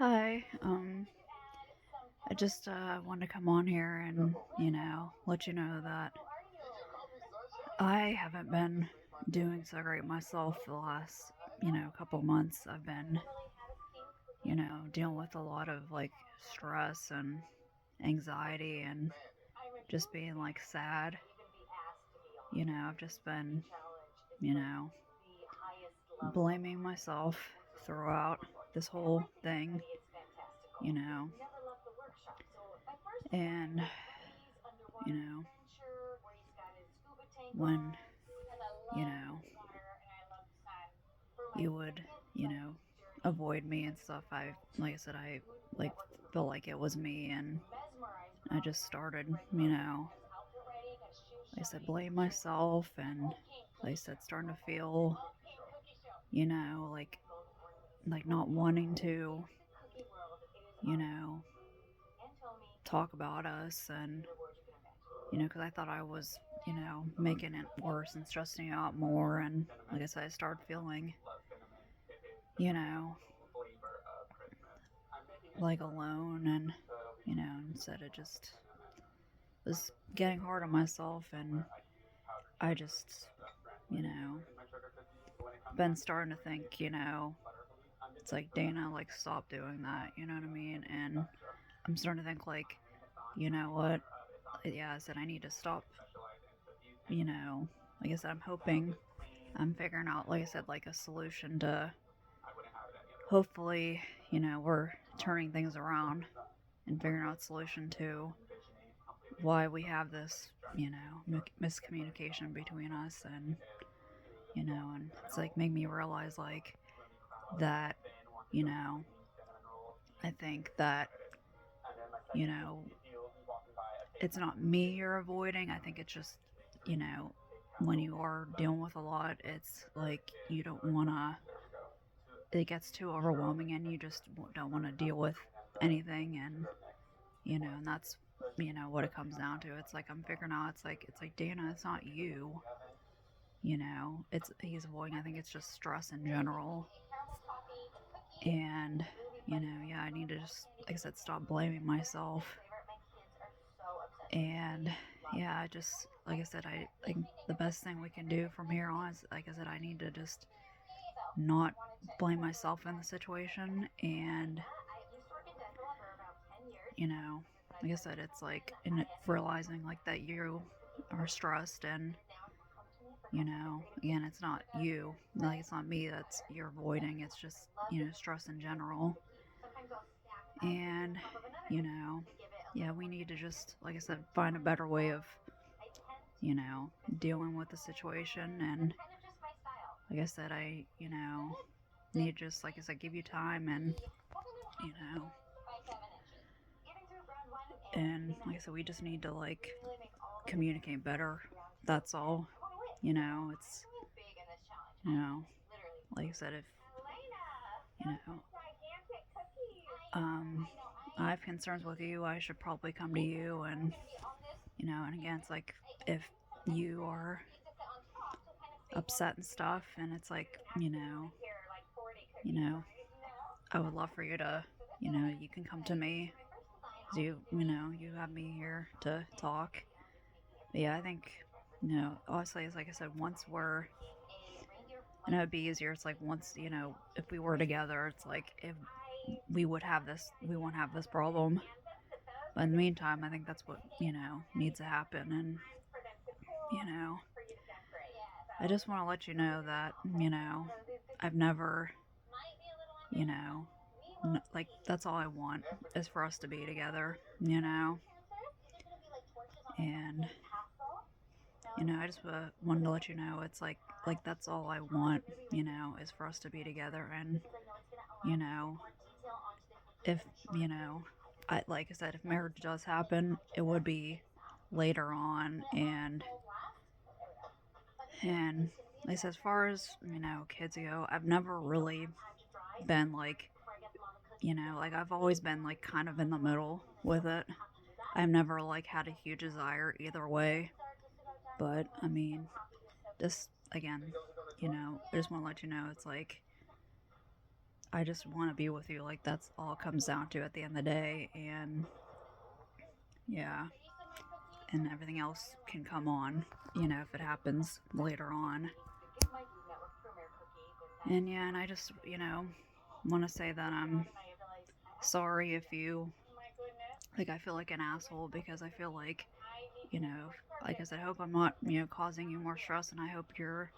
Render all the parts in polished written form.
Hi, I just wanted to come on here and, let you know that I haven't been doing so great myself the last, couple months. I've been, dealing with a lot of like stress and anxiety and just being like sad. I've just been, you know, blaming myself throughout this whole thing, you know, and, you know, when, you know, you would, you know, avoid me and stuff. Like I said, I like felt like it was me, and I just started, like I said, blame myself, and like I said, starting to feel, like not wanting to, you know, talk about us, and because I thought I was, making it worse and stressing you out more, and like I said, I started feeling, you know, like alone, and instead of just was getting hard on myself, and I just, you know, been starting to think, it's like Dana, like stop doing that, you know what I mean? And I'm starting to think like, you know what? Yeah, I said I need to stop, you know, like I said, I'm hoping I'm figuring out, like I said, like a solution to hopefully, we're turning things around and figuring out a solution to why we have this, miscommunication between us, and it's like made me realize like that, you know, I think that, you know, it's not me you're avoiding. I think it's just, you know, when you are dealing with a lot, it's like you don't want to, it gets too overwhelming and you just don't want to deal with anything. And that's, what it comes down to. It's like I'm figuring out, it's like, Dana, it's not you. He's avoiding, I think it's just stress in general. And, yeah, I need to just, like I said, stop blaming myself. And yeah, I just, like I said, I think the best thing we can do from here on is, like I said, I need to just not blame myself in the situation. And, you know, like I said, it's like in realizing like that you are stressed, and, again, it's not you. Like, it's not me that's you're avoiding. It's just, stress in general. And, you know, yeah, we need to just, like I said, find a better way of, you know, dealing with the situation. And like I said, need to just, like I said, give you time, and, you know, and like I said, we just need to, like, communicate better. That's all. It's, you know, like I said, if, you know, um, I have concerns with you, I should probably come to you. And, and again, it's like if you are upset and stuff, and it's like, you know, I would love for you to, you can come to me. 'Cause you have me here to talk. But yeah, I think, honestly, it's like I said, once we're, it'd be easier. It's like once, if we were together, it's like if we won't have this problem. But in the meantime, I think that's what, needs to happen. And, you know, I just want to let you know that, I've never, you know, like, that's all I want is for us to be together, and, I just wanted to let you know it's like that's all I want, is for us to be together. And, you know, if, you know, like I said, if marriage does happen, it would be later on. And at least as far as, kids go, I've never really been like, like I've always been like kind of in the middle with it. I've never like had a huge desire either way. But I mean, just again, I just want to let you know it's like I just want to be with you. Like, that's all it comes down to at the end of the day. And yeah, and everything else can come on, if it happens later on. And yeah, and I just, want to say that I'm sorry if you, like, I feel like an asshole because I feel like, like I said, I hope I'm not, causing you more stress, and I hope you're,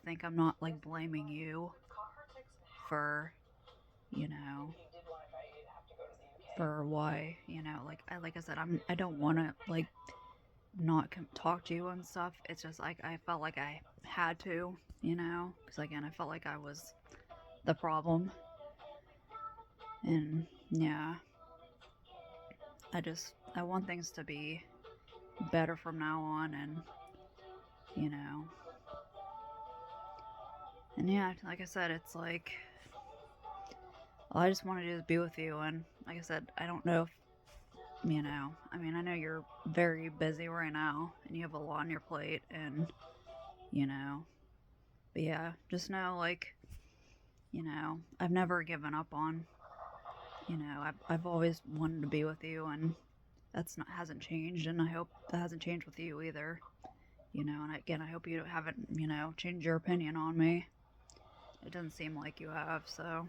think I'm not, like, blaming you for, you know, for why, like I said, I don't want to, like, not talk to you and stuff. It's just like I felt like I had to, because again, I felt like I was the problem. And yeah, I want things to be better from now on. And you know and yeah, like I said, it's like all I just want to do is be with you. And like I said, I don't know if I mean, I know you're very busy right now and you have a lot on your plate. And you know but yeah, just know, like, I've never given up on, I've always wanted to be with you, and that's not hasn't changed, and I hope that hasn't changed with you either. And again, I hope you haven't, changed your opinion on me. It doesn't seem like you have, so.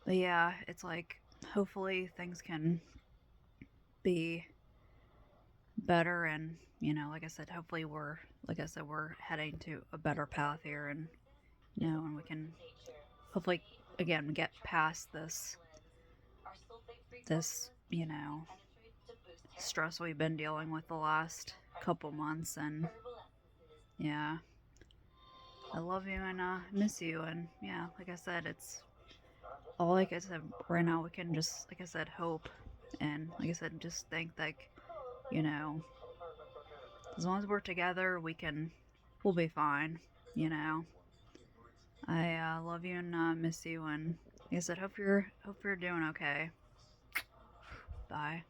But yeah, it's like, hopefully things can be better. And, like I said, hopefully we're heading to a better path here. And, and we can hopefully, again, get past this, stress we've been dealing with the last couple months. And yeah, I love you, and miss you. And yeah, like I said, it's all, like I said, right now we can just, like I said, hope. And like I said, just think, like, you know as long as we're together, we'll be fine. I love you, and miss you. And like I said, hope you're doing okay. Bye.